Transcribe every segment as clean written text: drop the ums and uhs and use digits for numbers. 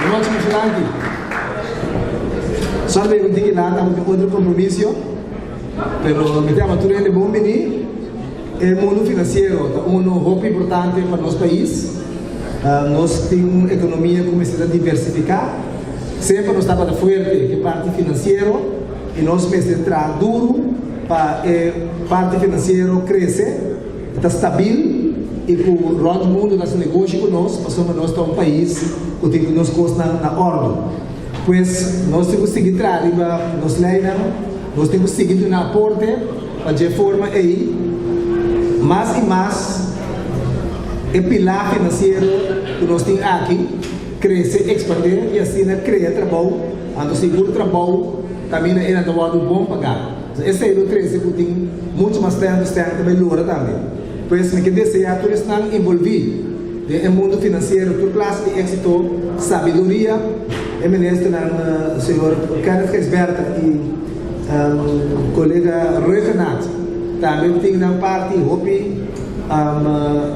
Não te emocionante. Só de eu digo lá, estamos com outro compromisso, mas me chama tudo ele bom menino. O mundo financeiro é um hobby importante para o nosso país. Nós temos uma economia que começa a diversificar. Sempre nós estamos forte que parte financeira e nós começamos a entrar duro para a parte financeira crescer, está estável. E por o mundo das negócios conosco, passamos nós para um país que tem nos costas na ordem. Pois nós temos que seguir atrás, nós temos que seguir na porta, para de forma aí, mais e mais, o pilar financeiro que nós temos aqui, crescer, expandir e assim criar trabalho, ando seguro trabalho, também é um trabalho bom pagar. Esse é o crescer que tem muito mais tempo, melhora também. Pois me quer dizer, a todos estão envolvidos no mundo financeiro, por classe de êxito, sabedoria, e ministro o senhor Kenneth Gesberta e colega Rui Renato, também tem uma parte hobby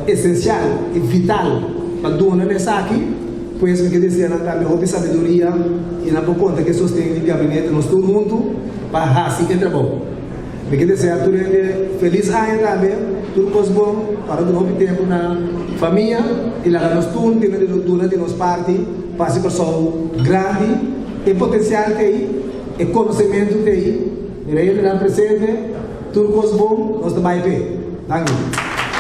essencial e vital para donar nessa aqui, pois me quer dizer, também hobby sabedoria e não por conta que sustém o gabinete, nós todo mundo para assim entrar bom. Me quer dizer, a todos feliz ano também. Tudo coisa bom para o novo tempo na família e lá nós tudo durante nossa parte passe pessoal grande e potencial tem e conhecimento tem e aí na presente tudo coisa bom nós também bem.